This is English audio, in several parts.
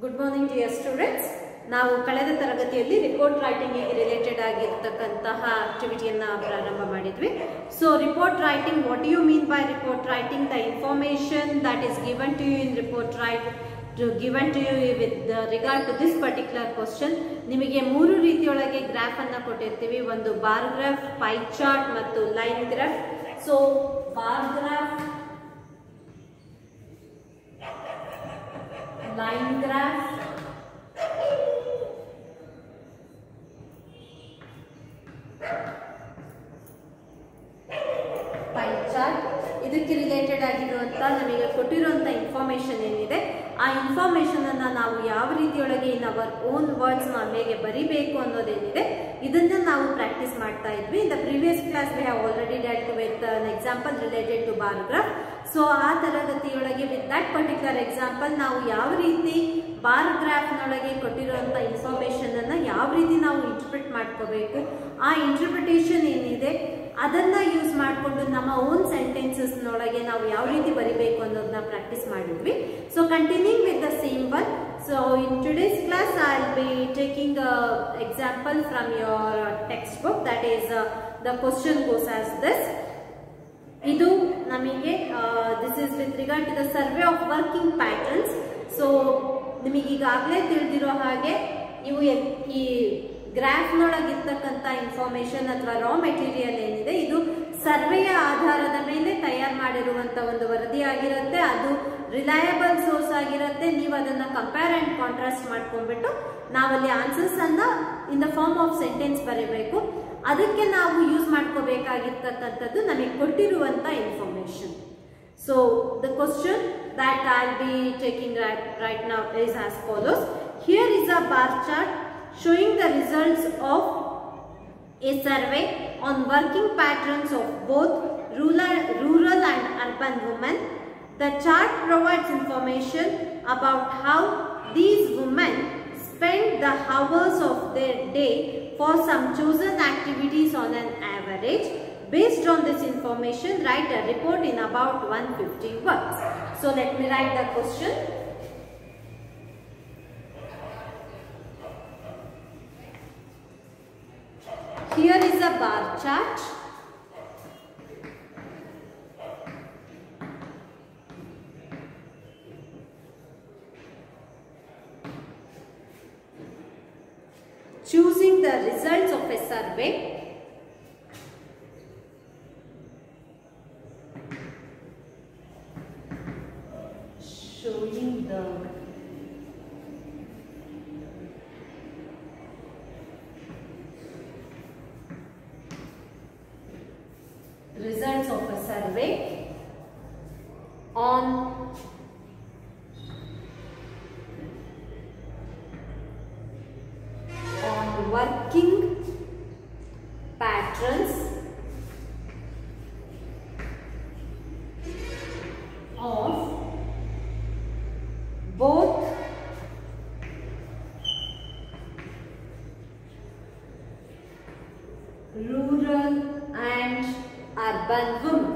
Good morning dear students. ನಾವು ಕಳೆದ ತರಗತಿಯಲ್ಲಿ ರಿಪೋರ್ಟ್ ರೈಟಿಂಗ್ ರಿಲೇಟೆಡ್ ಆಗಿರ್ತಕ್ಕಂತಹ ಆಕ್ಟಿವಿಟಿಯನ್ನು ಪ್ರಾರಂಭ ಮಾಡಿದ್ವಿ. So report writing, what you mean by report writing? The information that is given to you in report given to you with regard to this particular question. ನಿಮಗೆ ಮೂರು ರೀತಿಯೊಳಗೆ graph ಅನ್ನು ಕೊಟ್ಟಿರ್ತೀವಿ. ಒಂದು bar graph, pi chart ಮತ್ತು line graph. So bar graph, line graph, pi chart, ಇದಕ್ಕೆ related ಆಗಿರುವಂತ ನಮಗೆ ಕೊಟ್ಟಿರುವಂತ ಇನ್ಫಾರ್ಮೇಶನ್ ಏನಿದೆ, ಆ ಇನ್ಫಾರ್ಮೇಶನ್ ಅನ್ನ ನಾವು ಯಾವ ರೀತಿಯೊಳಗೆ ಇನ್ ಅವರ್ ಓನ್ ವರ್ಡ್ಸ್ ಹೇಗೆ ಬರಿಬೇಕು ಅನ್ನೋದೇನಿದೆ, ಇದನ್ನ ನಾವು ಪ್ರಾಕ್ಟೀಸ್ ಮಾಡ್ತಾ ಇದ್ವಿ. In the previous class we have already dealt with an example related to bar graph. So ಆ ತರಗತಿಯೊಳಗೆ ವಿತ್ ದಟ್ ಪರ್ಟಿಕ್ಯುಲರ್ ಎಕ್ಸಾಂಪಲ್ ನಾವು ಯಾವ ರೀತಿ ಬಾರ್ ಗ್ರಾಫ್ ನೊಳಗೆ ಕೊಟ್ಟಿರುವಂತ ಇನ್ಫಾರ್ಮೇಶನ್ ಅನ್ನ ಯಾವ ರೀತಿ ನಾವು ಇಂಟರ್ಪ್ರಿಟ್ ಮಾಡ್ಕೋಬೇಕು, ಆ ಇಂಟರ್ಪ್ರಿಟೇಷನ್ ಏನಿದೆ ಅದನ್ನ ಯೂಸ್ ಮಾಡಿಕೊಂಡು ನಮ್ಮ ಓನ್ ಸೆಂಟೆನ್ಸಸ್ ನೊಳಗೆ ನಾವು ಯಾವ ರೀತಿ ಬರಿಬೇಕು ಅನ್ನೋದನ್ನ ಪ್ರಾಕ್ಟೀಸ್ ಮಾಡಿದ್ವಿ. So continuing with the same one. So in today's class I will be taking example from your textbook, that is the question goes as this. ಇದು ನಮಗೆ this is with regard to the survey of working patterns. So ನಿಮಗೆ ಈಗಾಗಲೇ ತಿಳಿದಿರೋ ಹಾಗೆ ಇವು ಈ graph ನೊಳಗಿರ್ತಕ್ಕಂಥ information ಅಥವಾ raw material ಏನಿದೆ, ಇದು ಸರ್ವೆಯ ಆಧಾರದ ಮೇಲೆ ತಯಾರು ಮಾಡಿರುವಂತ ಒಂದು ವರದಿ ಆಗಿರುತ್ತೆ. ಅದು ರಿಲಯಬಲ್ ಸೋರ್ಸ್ ಆಗಿರುತ್ತೆ. ನೀವು ಅದನ್ನ ಕಂಪೇರ್ ಅಂಡ್ ಕಾಂಟ್ರಾಸ್ಟ್ ಮಾಡ್ಕೊಂಡ್ಬಿಟ್ಟು ನಾವಲ್ಲಿ ಆನ್ಸರ್ಸ್ ಅನ್ನ in the form of sentence ಬರೀಬೇಕು. ಅದಕ್ಕೆ ನಾವು ಯೂಸ್ ಮಾಡ್ಕೋಬೇಕಾಗಿರ್ತಕ್ಕಂಥದ್ದು ನಮಗೆ ಕೊಟ್ಟಿರುವಂತ information. So the question that I'll be taking right now is as follows. Here is a bar chart showing the results of a survey on working patterns of both rural and urban women. The chart provides information about how these women spend the hours of their day for some chosen activities on an average. Based on this information, write a report in about 150 words. So let me write the question. Here is a bar chart. Choosing the results of a survey. Showing the results of a survey on working patterns of both rural and urban women.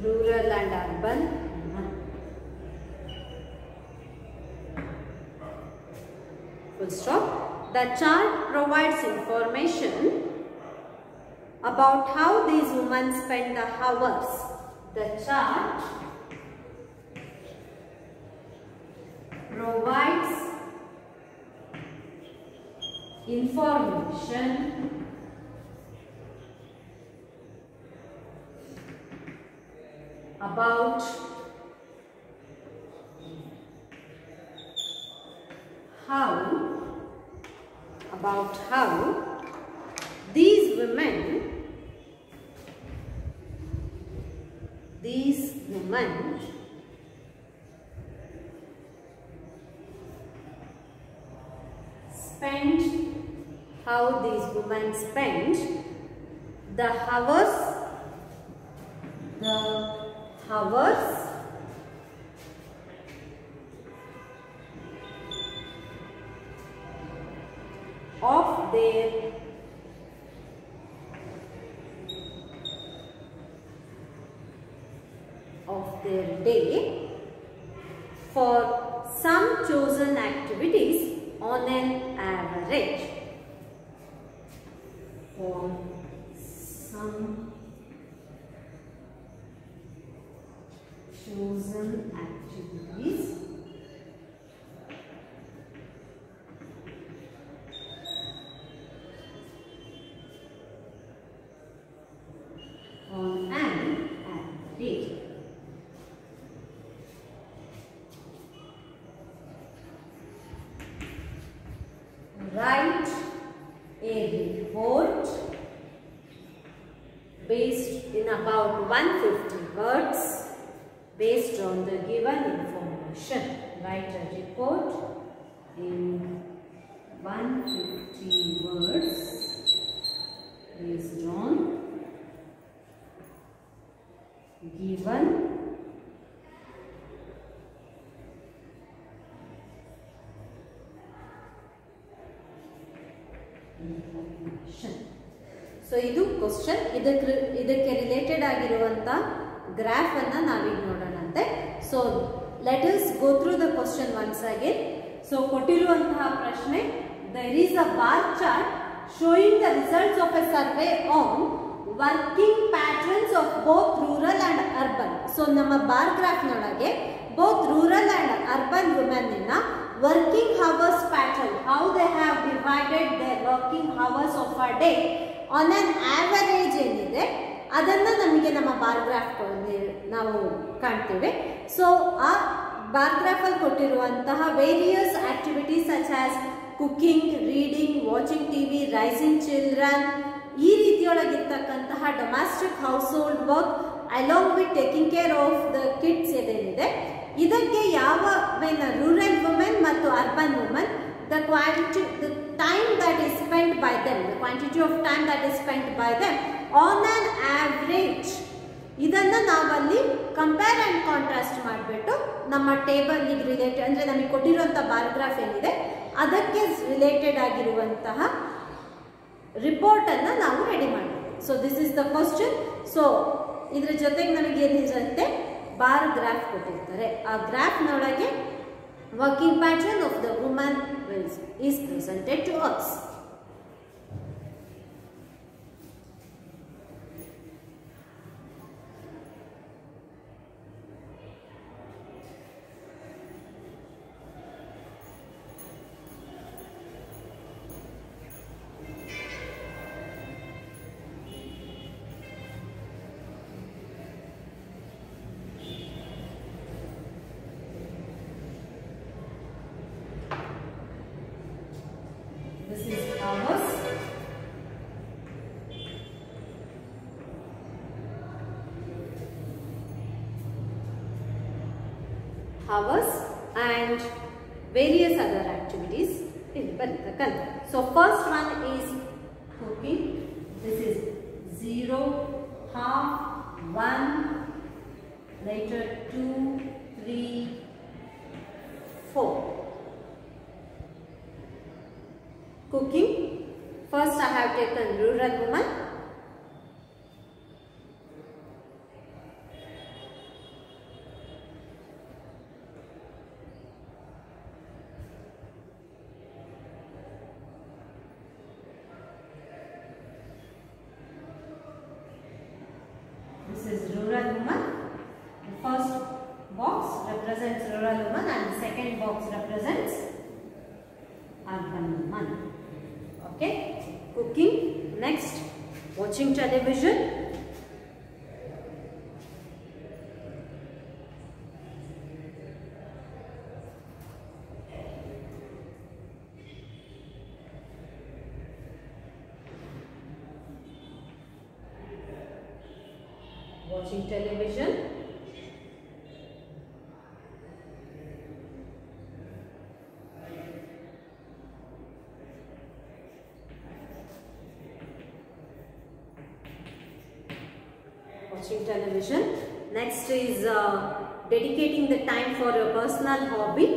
Rural and urban women. Full stop. The chart provides information about how these women spend the hours. The chart provides information about how these women spend the hours of their day for some chosen activities on an average. For some chosen activities on an average. Write a report based in about 150 words based on the given information. Write a report in 150 words based on given information. So ಇದು question, ಇದಕ್ಕೆ related ಆಗಿರುವಂತ graph ಅನ್ನ ನಾವೀಗ ನೋಡೋಣಂತೆ. So let us go through the question once again. So ಕೊಟ್ಟಿರುವಂತಹ ಪ್ರಶ್ನೆ, there is a bar chart showing the results of a survey on working patterns of both rural and urban. So ನಮ್ಮ bar graph ನೊಳಗೆ both rural and urban women ಇನ working hours pattern, how they have divided their working hours of a day on an average ಏನಿದೆ ಅದನ್ನ ನಮಗೆ ನಮ್ಮ bar graph ನಾವು ಕಾಣ್ತೇವೆ. So ಆ ಬಾರ್ ಗ್ರಾಫ್ ಅಲ್ಲಿ ಕೊಟ್ಟಿರುವಂತಹ various activities such as cooking, reading, watching TV, raising children, ಈ ರೀತಿಯೊಳಗಿರ್ತಕ್ಕಂತಹ domestic household work along with taking care of the kids ಏನಿದೆ, ಇದಕ್ಕೆ ಯಾವ ರೂರಲ್ ವುಮೆನ್ ಮತ್ತು urban women the time that is spent by them, the quantity of time that is spent by them on an average, ಇದನ್ನ ನಾವಲ್ಲಿ compare and contrast ಮಾಡಿಬಿಟ್ಟು ನಮ್ಮ table related ಅಂದ್ರೆ ನಮಗೆ ಕೊಟ್ಟಿರುವಂತಹ ಬಾರ್ ಗ್ರಾಫ್ ಏನಿದೆ ಅದಕ್ಕೆ ರಿಲೇಟೆಡ್ ಆಗಿರುವಂತಹ ರಿಪೋರ್ಟ್ ಅನ್ನ ನಾವು ರೆಡಿ ಮಾಡಬೇಕು. So this is the question. So ಇದ್ರ ಜೊತೆಗೆ ನಮಗೆ ಏನಿರುತ್ತೆ, ಬಾರ್ ಗ್ರಾಫ್ ಕೊಟ್ಟಿರ್ತಾರೆ. ಆ ಗ್ರಾಫ್ ನೊಳಗೆ working pattern of the woman is presented to us. This is hours. Hours and various other activities in Bantakan. So first one is cooking. This is 0, half, 1, later 2, 3, 4. Cooking. First I have taken rural woman. This is rural woman. The first box represents rural woman and the second box represents urban woman. Okay, cooking. Next, watching television. Watching television. Watching television. Next is dedicating the time for your personal hobby.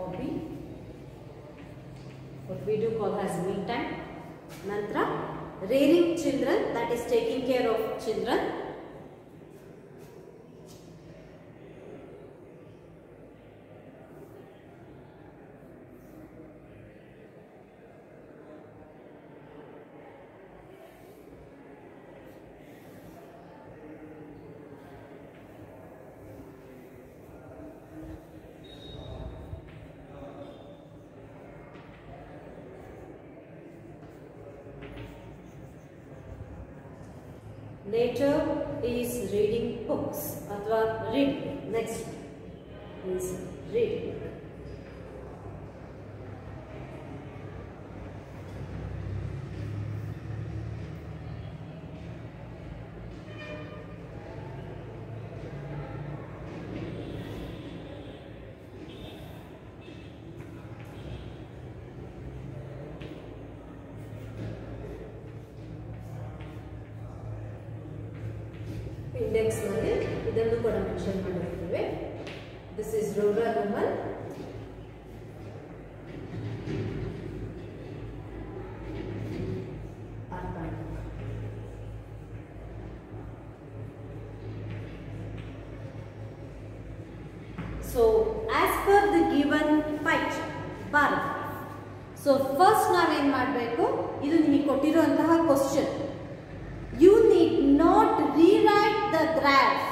hobby, what we do call as me time. Nantra rearing children, that is taking care of children. Later is reading books athwa reading. Next is reading. Index nalli idannu kuda mention ಮಾಡಿರುತ್ತೇವೆ. This is rural woman. Urban. So as per the given pie bar. So first ನಾವು ಏನು ಮಾಡಬೇಕು, ಇದು ನಿಮಗೆ ಕೊಟ್ಟಿರುವಂತಹ question. You need not rewrite the graph.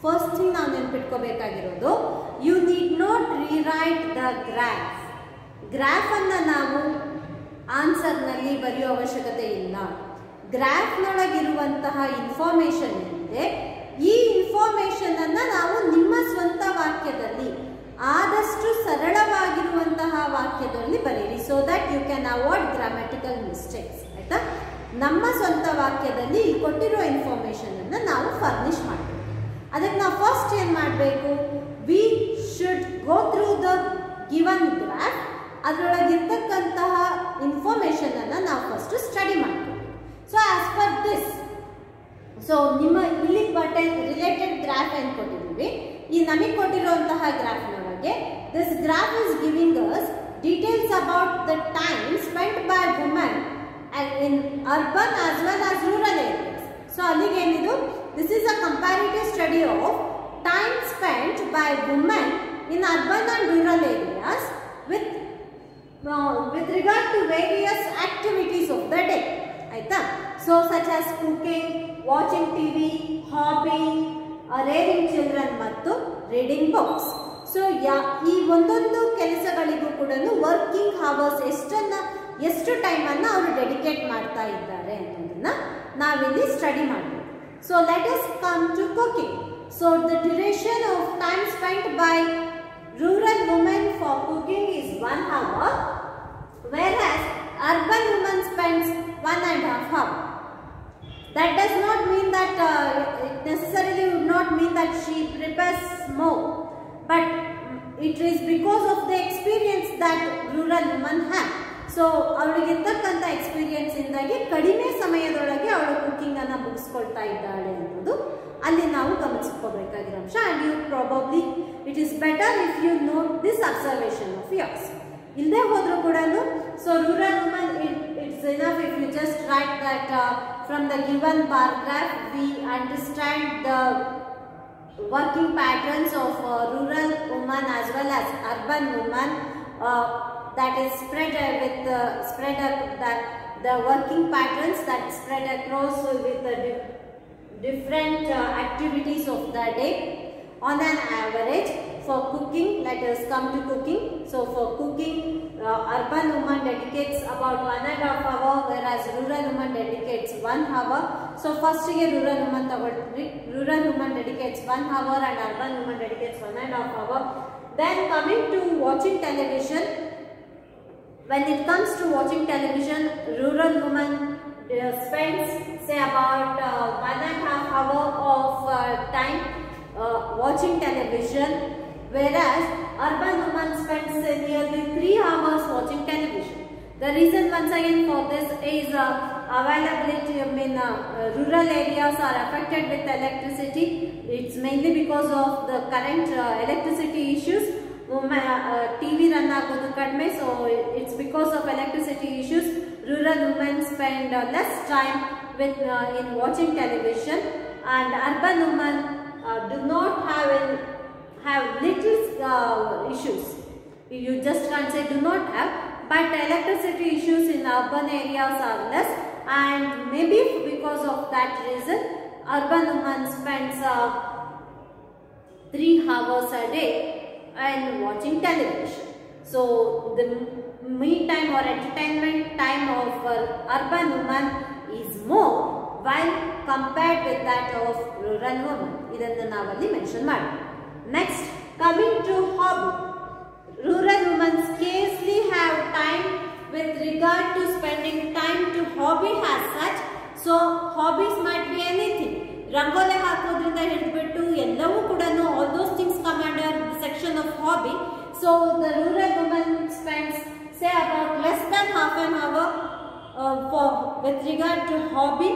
First thing ನಾವು ನೆನಪಿಟ್ಕೋಬೇಕಾಗಿರೋದು, you need not rewrite the graph. Graph ಅನ್ನ ನಾವು answer ನಲ್ಲಿ ಬರೆಯೋ ಅವಶ್ಯಕತೆ ಇಲ್ಲ. ಗ್ರಾಫ್ ನೊಳಗಿರುವಂತಹ ಇನ್ಫಾರ್ಮೇಶನ್ ಏನಿದೆ, ಈ ಇನ್ಫಾರ್ಮೇಶನ್ ಅನ್ನ ನಾವು ನಿಮ್ಮ ಸ್ವಂತ ವಾಕ್ಯದಲ್ಲಿ ಆದಷ್ಟು ಸರಳವಾಗಿರುವಂತಹ ವಾಕ್ಯದಲ್ಲಿ ಬರೀರಿ. So that you can avoid grammatical mistakes. ಆಯ್ತಾ? ನಮ್ಮ ಸ್ವಂತ ವಾಕ್ಯದಲ್ಲಿ ಇಲ್ಲಿ ಕೊಟ್ಟಿರೋ ಇನ್ಫಾರ್ಮೇಶನ್ ಅನ್ನು ನಾವು ಫರ್ನಿಶ್ ಮಾಡಬೇಕು. ಅದಕ್ಕೆ ನಾವು ಫಸ್ಟ್ ಏನು ಮಾಡಬೇಕು, we should go through the given graph. ಅದರೊಳಗಿರ್ತಕ್ಕಂತಹ ಇನ್ಫಾರ್ಮೇಶನ್ ಅನ್ನು ನಾವು ಫಸ್ಟ್ ಸ್ಟಡಿ ಮಾಡಬೇಕು. So as per this, so ನಿಮ್ಮ ಇಲ್ಲಿ ರಿಲೇಟೆಡ್ ಗ್ರಾಫ್ ಏನು ಕೊಟ್ಟಿದ್ದೀವಿ, ಈ ನಮಗೆ ಕೊಟ್ಟಿರುವಂತಹ ಗ್ರಾಫ್ನೊಳಗೆ this graph is giving us details about the time spent by women in urban as well as rural areas. So allige enidu, this is a comparative study of time spent by women in urban and rural areas with regard to various activities of the day. Aita? So such as cooking, watching TV, hobby, rearing children mattu reading books. So ಈ ಒಂದೊಂದು ಕೆಲಸಗಳಿಗೂ ಕೂಡ working hours ಎಷ್ಟು time ಅನ್ನು ಅವರು dedicate ಮಾಡ್ತಾ ಇದ್ದಾರೆ ಅನ್ನೋದನ್ನ ನಾವಿಲ್ಲಿ ಸ್ಟಡಿ ಮಾಡಬೇಕು. So let us come to cooking. So the duration of time spent by rural women for cooking is 1 hour, whereas urban women spends 1.5 hours. That does not mean that it necessarily would not mean that she prepares more, but it is because of the experience that rural women have. So ಅವಳಿಗಿರ್ತಕ್ಕಂಥ experience ಇಂದಾಗಿ ಕಡಿಮೆ ಸಮಯದೊಳಗೆ ಅವಳು cooking ಅನ್ನ ಮುಗಿಸ್ಕೊಳ್ತಾ ಇದ್ದಾಳೆ ಅನ್ನೋದು ಅಲ್ಲಿ ನಾವು ಗಮನಿಸ್ಕೋಬೇಕಾಗಿರೋ ಅಂಶ. And you probably it is better if you note this observation of yours. ಇಲ್ಲದೆ ಹೋದ್ರೂ ಕೂಡ so rural woman it's enough if you just write that from the given bar graph we understand the working patterns of rural woman as well as urban woman. That is spread the working patterns that spread across with the different activities of the day. On an average, for cooking, let us come to cooking. So for cooking, urban woman dedicates about 1.5 hours, whereas rural woman dedicates 1 hour. So first rural woman dedicates 1 hour and urban woman dedicates 1.5 hours. Then coming to watching television, when it comes to watching television, rural woman spends say about 1.5 hours of time watching television, whereas urban woman spends nearly 3 hours watching television. The reason once again for this is availability. I mean, rural areas are affected with electricity. It's mainly because of the current electricity issues. TV run ಆಗೋದು ಕಡಿಮೆ. So it's because of electricity issues rural women spend less time with in watching television, and urban women do not have little issues. You just can't say do not have, but electricity issues in urban areas are less, and maybe because of that reason urban women spends 3 hours a day and watching television. So the me time or entertainment time of urban women is more while compared with that of rural women. Idanna navalli mention ಮಾಡಿ. Next, coming to hobby, rural women scarcely have time with regard to spending time to hobby as such. So hobbies might be anything. Rangoli ಹಾಕೋದ್ರಿಂದ ಹಿಡಿದ್ಬಿಟ್ಟು ಎಲ್ಲವೂ ಕೂಡ all those things come under the section of hobby. So the rural woman spends say about less than half an hour with regard to hobby,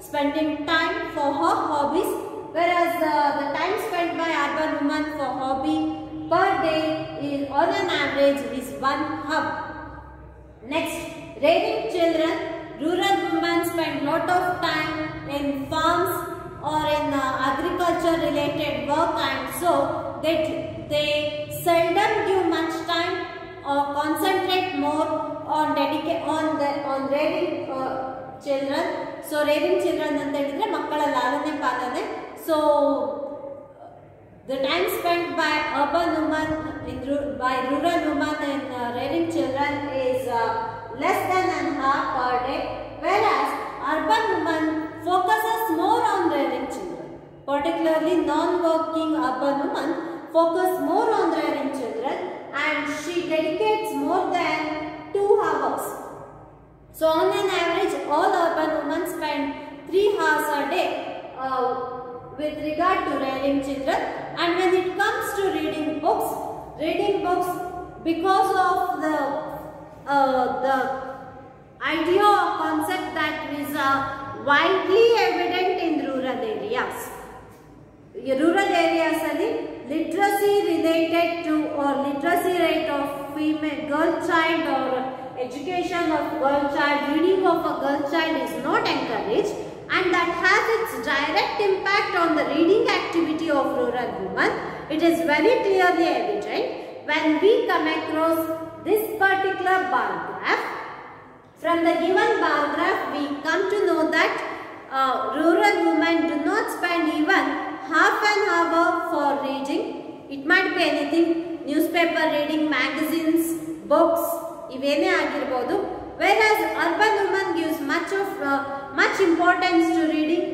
spending time for her hobbies, whereas the time spent by urban women for hobby per day is on an average is 1 hour. Next, raising children, rural women spend lot of time in farms or in agriculture related work, and so they seldom give much time or concentrate more on raising children. So raising children anta helidre makkala lalane palane. So the time spent by urban women by rural women in raising children is less than an hour per day, whereas urban women focuses more on raising children. Particularly non-working urban women focus more on raising children, and she dedicates more than 2 hours. So on an average all urban women spend 3 hours a day with regard to rearing children. And when it comes to reading books because of the idea or concept that is widely evident in rural areas. Rural areas ali literacy related to or literacy rate of female girl child or education of girl child, reading of a girl child is not encouraged, and that has its direct impact on the reading activity of rural women. It is very clearly evident when we come across this particular bar graph. From the given bar graph we come to know that rural women do not spend even half an hour for reading. It might be anything, newspaper reading, magazines, books, ivene agirbodu, whereas urban women gives much importance to reading.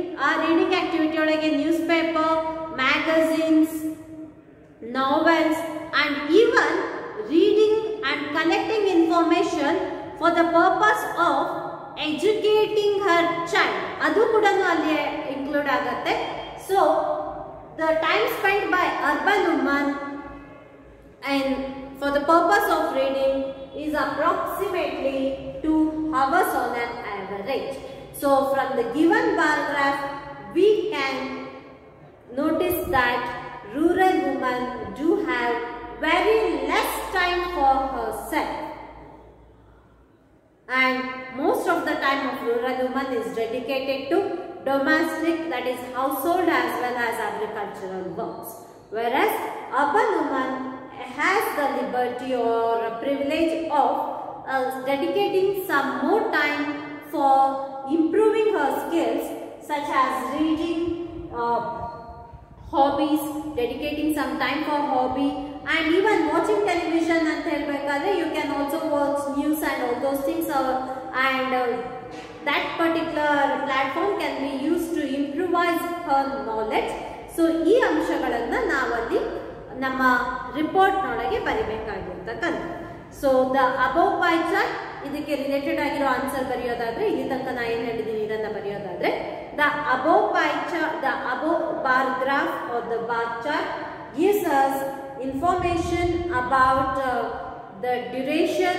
Reading activity olage newspaper, magazines, novels, and even reading and collecting information for the purpose of educating her child, adu kuda alli include agutte. So the time spent by urban women and for the purpose of reading is approximately 2 hours on an average. So from the given bar graph we can notice that rural women do have very less time for herself, and most of the time of rural women is dedicated to domestic, that is household as well as agricultural works, whereas urban woman has the liberty or privilege of dedicating some more time for improving her skills such as reading, hobbies, dedicating some time for hobby, and even watching television and helbekadre you can also watch news and all those things, and that particular platform can be used to improvise her knowledge. So ee ಅಂಶಗಳನ್ನು ನಾವಲ್ಲಿ ನಮ್ಮ report ನೊಳಗೆ ಬರಿಬೇಕಾಗಿರುತ್ತಕ್ಕಂತ. So the above pie chart ಇದಕ್ಕೆ related ಆಗಿರೋ answer ಬರೆಯೋದಾದ್ರೆ ಇಲ್ಲಿ ತನಕ ನಾ ಏನು ಹೇಳಿದ್ದೀನಿ ಇದನ್ನ ಬರೆಯೋದಾದ್ರೆ the above pie chart, the above bar graph or the bar chart gives us information about the duration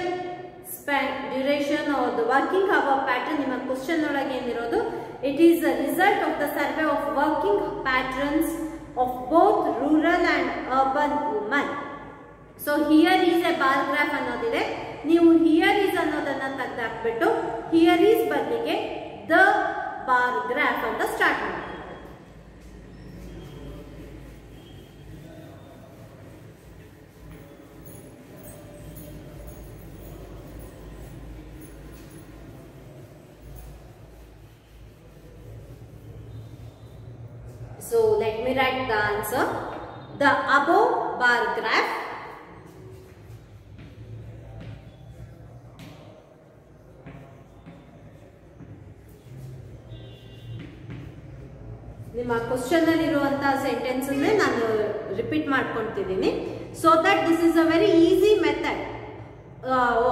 or the working hour pattern. ನಿಮ್ಮ ಕ್ವೆಶ್ಚನ್ ಒಳಗೆ ಏನಿರೋದು, it is a result of the survey of working patterns of both rural and urban women. So here is a bar graph ಅನ್ನೋದಿದೆ. ನೀವು here is ಅನ್ನೋದನ್ನ ತೆಗೆದಾಕ್ಬಿಟ್ಟು here is ಬದಲಿಗೆ the bar graph ಅಂತ start ಮಾಡಿ. So let me write the answer. The above bar graph ನಿಮ್ಮ question ಅಲ್ಲಿ ಇರುವಂತಹ ಸೆಂಟೆನ್ಸ್ ಅನ್ನು ನಾನು ರಿಪೀಟ್ ಮಾಡ್ಕೊಂತಿದ್ದೀನಿ. So that this is a very easy method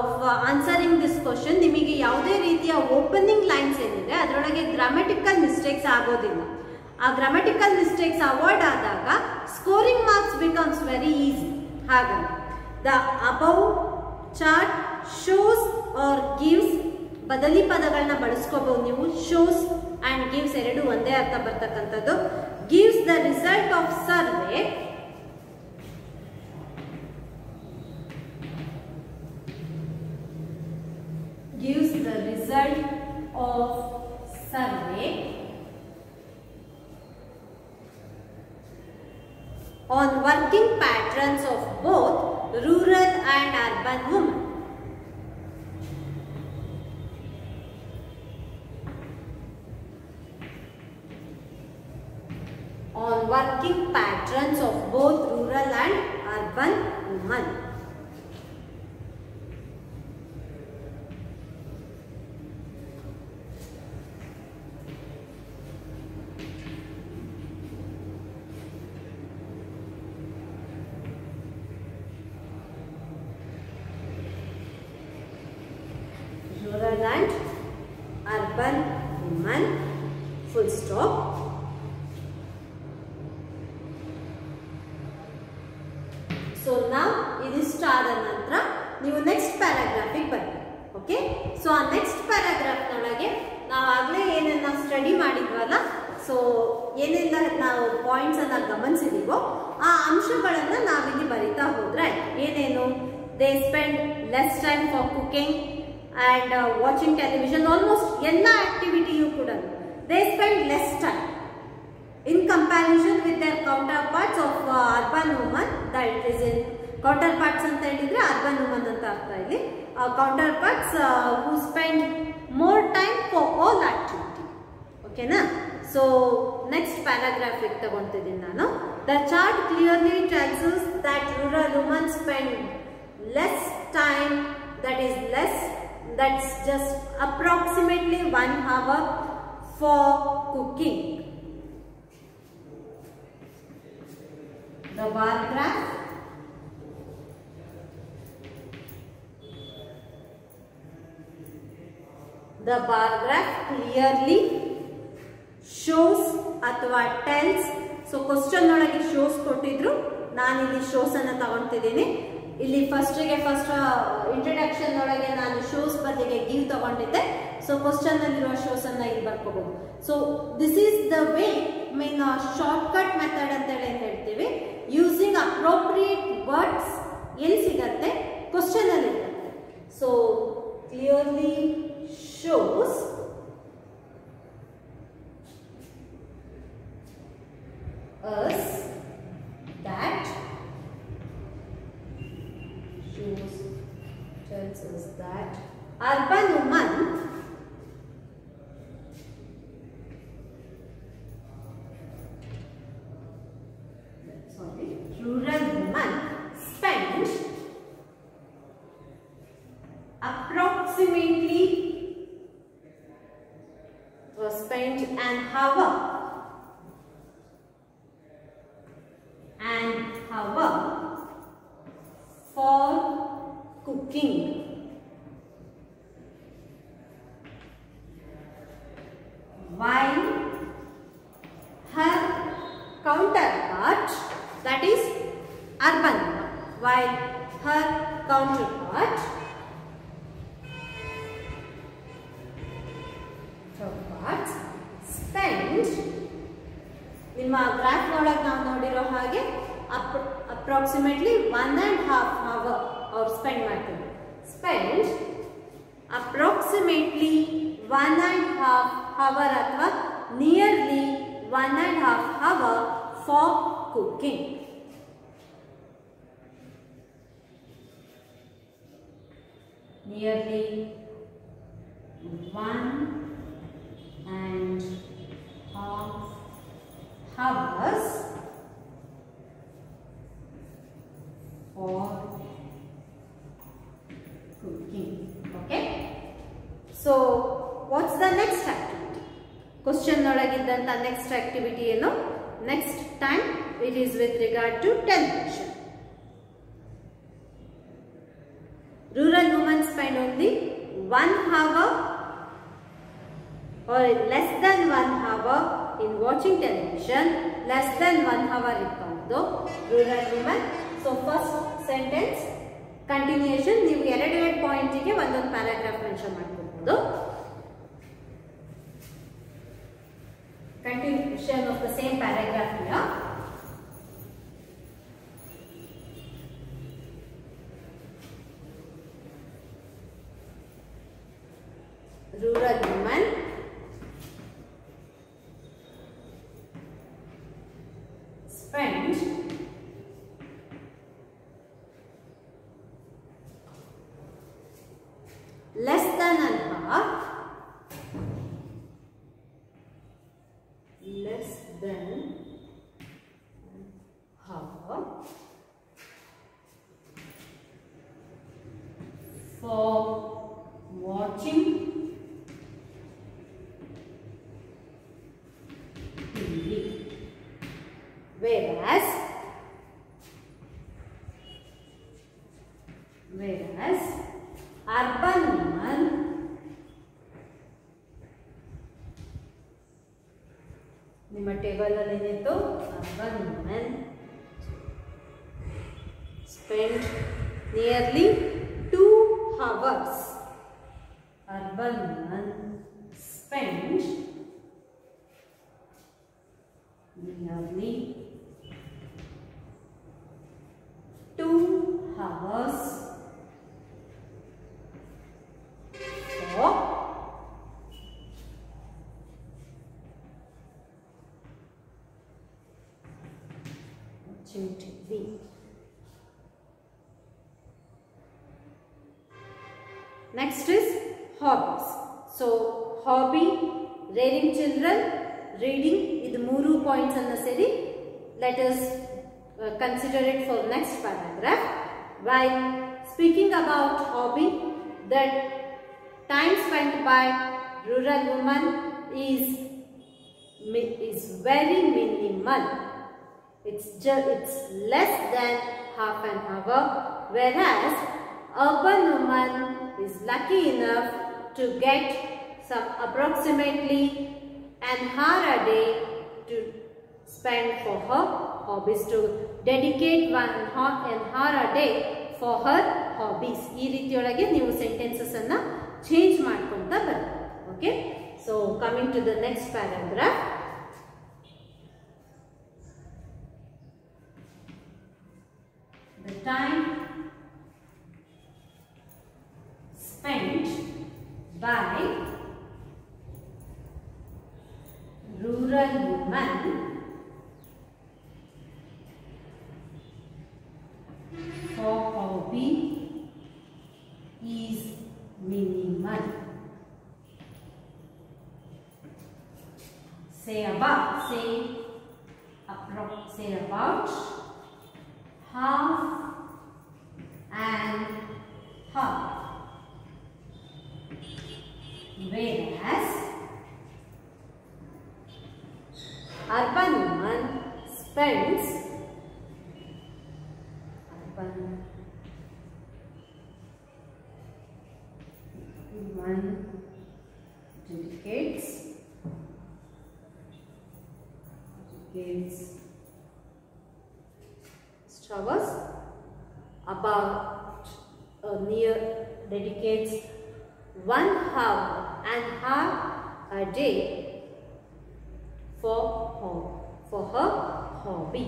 of answering this question. ನಿಮಗೆ ಯಾವುದೇ ರೀತಿಯ ಓಪನಿಂಗ್ ಲೈನ್ಸ್ ಏನಿದೆ ಅದರೊಳಗೆ ಗ್ರಾಮೆಟಿಕಲ್ ಮಿಸ್ಟೇಕ್ಸ್ ಆಗೋದಿಲ್ಲ. ಆ ಗ್ರಾಮೆಟಿಕಲ್ ಮಿಸ್ಟೇಕ್ಸ್ ಅವಾಯ್ಡ್ ಆದಾಗ scoring marks becomes very easy. ಹಾಗಾಗಿ the above chart shows or gives, ಬದಲಿ ಪದಗಳನ್ನ ಬಳಸ್ಕೋಬಹುದು ನೀವು. ಶೋಸ್ ಅಂಡ್ ಗಿವ್ಸ್ ಎರಡು ಒಂದೇ ಅರ್ಥ ಬರ್ತಕ್ಕಂಥದ್ದು. Gives the result of survey, gives the result of survey on working patterns of both rural and urban women. On working patterns of both rural and urban women. Rural and urban women, full stop. So now ಇದು star ನಂತರ ನೀವು next ಪ್ಯಾರಾಗ್ರಾಫಿಗೆ ಬನ್ನಿ. Okay, so ಆ next paragraph ನೊಳಗೆ ನಾವು ಆಗಲೇ ಏನೆಲ್ಲ study ಮಾಡಿದ್ವಲ್ಲ, so ಏನೆಲ್ಲ ನಾವು ಪಾಯಿಂಟ್ಸ್ ಅನ್ನ ಗಮನಿಸಿದೀವೋ ಆ ಅಂಶಗಳನ್ನ ನಾವಿಲ್ಲಿ ಬರಿತಾ ಹೋದ್ರೆ ಏನೇನು, they spend less time for cooking and watching television, almost ella activity kuda they spend less time in comparison with their counterparts of urban women. That is in counterparts anta helidre urban women anta artha illi, counterparts who spend more time for all activity. Okay na. So next paragraph ik tagontidini nanu. The chart clearly tells us that rural women spend less time, that is less, that's just approximately 1 hour for cooking. The bar graph clearly shows ಅಥವಾ tells. So question ಒಳಗೆ shows ಕೊಟ್ಟಿದ್ರು, ನಾನು ಇಲ್ಲಿ shows ಅನ್ನು ತಗೊಂತಿದ್ದೀನಿ. ಇಲ್ಲಿ first introduction ಒಳಗೆ ನಾನು shows ಬದಲಿಗೆ ಗಿವ್ ತಗೊಂಡಿದ್ದೆ. ಸೊ ಕ್ವಶನ್ ಅಲ್ಲಿರುವ ಶೋಸ್ ಅನ್ನ ಇಲ್ಲಿ ಬರ್ಕೋಬಹುದು. So this is the way, mean shortcut method ಅಂತ ಹೇಳಿ ಹೇಳ್ತೀವಿ. ಯೂಸಿಂಗ್ ಅಪ್ರೋಪ್ರಿಯೇಟ್ ವರ್ಡ್ಸ್ ಎಲ್ಲಿ ಸಿಗತ್ತೆ, ಕ್ವಶನ್ ಅಲ್ಲಿ ಇರುತ್ತೆ. So clearly shows us that, tells us that urban women rural women spend approximately spend an hour for cooking, while her counterpart, that is urban, while her counterpart spend, ನಿಮ್ಮ graph ಒಳಗೆ ನಾವು ನೋಡಿರೋ ಹಾಗೆ approximately 1.5 hour ಅವ್ರು spend ಮಾಡ್ತಾರೆ. Spend approximately 1.5 hour ಅಥವಾ nearly 1.5 hour for cooking. Nearly 1.5 hours for cooking. Okay. So, what's the next activity? Question nolagidanta next activity ಏನು? Next time it is with regard to television. Rural women spend only 1 hour or less than 1 hour in watching television. Less than 1 hour ಇತ್ತು rural women. So first sentence continuation ನೀವು ಎರಡು point ಗೆ ಒಂದೊಂದು paragraph mention ಮಾಡ್ಕೊಬಹುದು. Continuation of the same paragraph here. Rural women spend less than an hour for watching TV, whereas urban women ನಿಮ್ಮ table ಅಲ್ಲಿ ಏನಿತ್ತು urban women spend nearly 2 hours. Urban women spend nearly 2 hours for watching TV. Next is hobbies. So hobby, rearing children, reading, ಇದು 3 points ಅನ್ನು ಸೇರಿ let us consider it for next paragraph. While speaking about hobby, that time spent by rural women is very minimal. It's less than half an hour, whereas urban woman is lucky enough to get some approximately an hour a day to spend for her hobbies, to dedicate an hour a day for her hobbies. ಈ ರೀತಿಯೊಳಗೆ ನೀವು sentences ಅನ್ನ change ಮಾಡ್ಕೊಂತ ಬರಬೇಕು. Okay, so coming to the next paragraph. The time spent by rural women for hobby is minimal. Say about half an hour. Whereas urban woman spends dedicates hours about dedicates 1 hour and half a day for her hobby.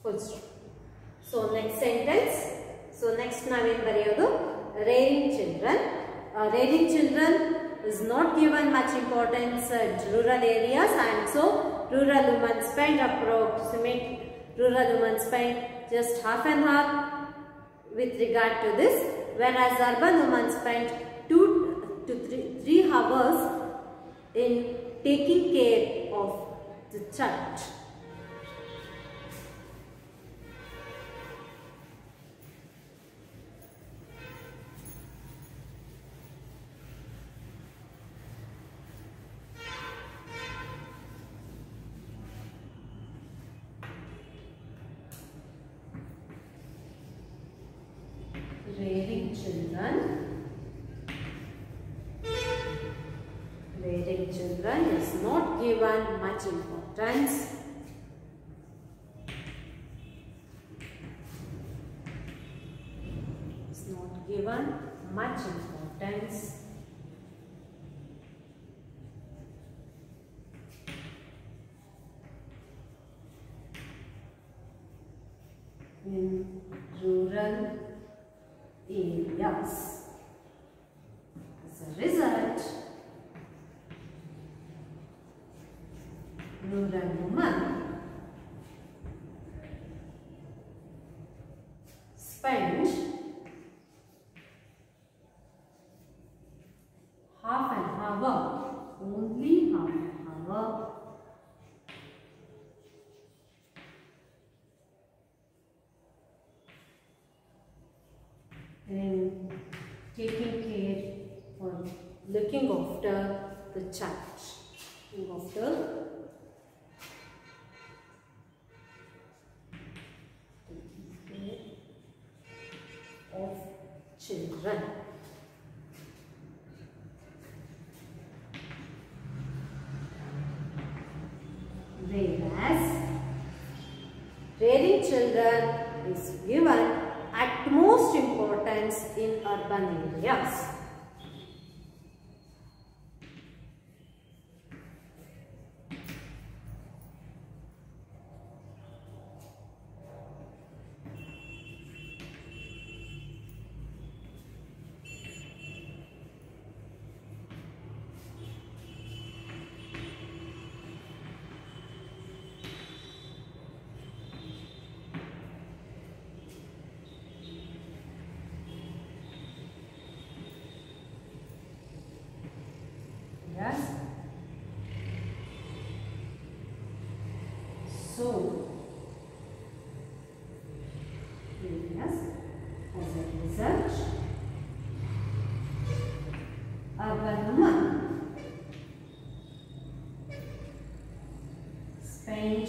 full stop. So next sentence. So next ನಾವೇನು ಬರೆಯೋದು, rearing children. Rearing children is not given much importance at rural areas, and so rural women spend just half an hour with regard to this, whereas urban women spend 2 to 3 hours in taking care of the child. Rearing children is not given much importance. It's not given much importance. In rural areas. As a result, rural women spend half an hour, only half an hour, in taking care or looking after the child, looking after of children. Whereas rearing children is given utmost importance in urban areas. Yes. So, yes, as a result, urban women spend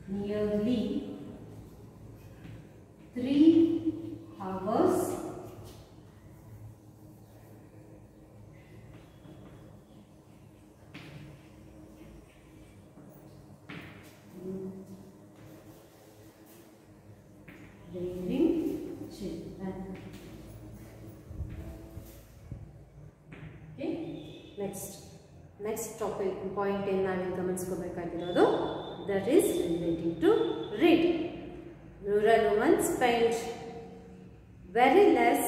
nearly 3 hours rearing children. Okay, next topic point in ನಾವೇನು ಗಮನಿಸ್ಕೋಬೇಕಾಗಿರೋದು, that is relating to reading. Rural women spend very less,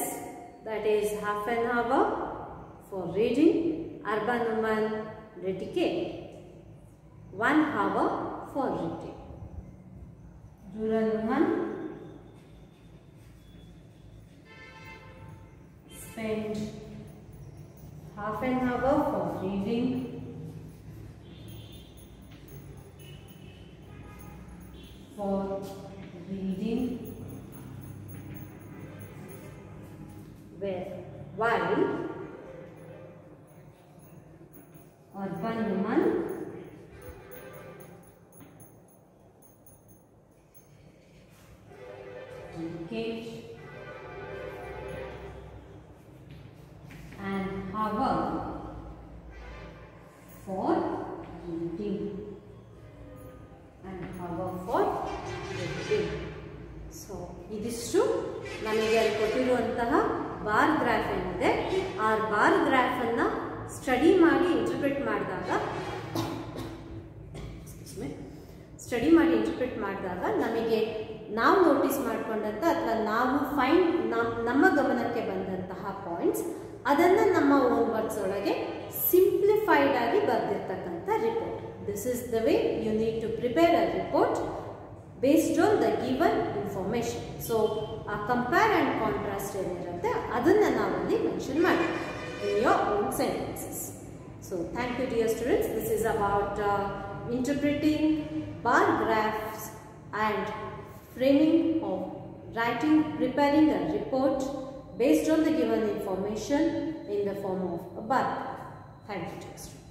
that is half an hour for reading. Urban women dedicate 1 hour for reading. Rural women spend half an hour for reading, while urban women dedicate an hour for reading. So, ಇದಿಷ್ಟು ನಮಗೆ ಅಲ್ಲಿ ಕೊಟ್ಟಿರುವಂತಹ bar graph ಏನಿದೆ, ಆ bar graph ಅನ್ನ study ಮಾಡಿ interpret ಮಾಡಿದಾಗ study ಮಾಡಿ ಇಂಟರ್ಪ್ರಿಟ್ ಮಾಡಿದಾಗ ನಮಗೆ ನಾವು ನೋಟಿಸ್ ಮಾಡಿಕೊಂಡಂಥ ಅಥವಾ ನಾವು ನಮ್ಮ ಗಮನಕ್ಕೆ ಬಂದಂತಹ ಪಾಯಿಂಟ್ಸ್ ಅದನ್ನು ನಮ್ಮ ಓನ್ ವರ್ಡ್ಸ್ ಒಳಗೆ ಸಿಂಪ್ಲಿಫೈಡ್ ಆಗಿ ಬರೆದಿರ್ತಕ್ಕಂಥ report. This is the way you need to prepare a report based on the given information. So, a compare and contrast ಏನಿರುತ್ತೆ ಅದನ್ನು ನಾವಲ್ಲಿ ಮೆನ್ಷನ್ ಮಾಡಿ in your own sentences. So, thank you dear students. This is about interpreting bar graphs and framing of preparing a report based on the given information in the form of a bar graph. Thank you dear students.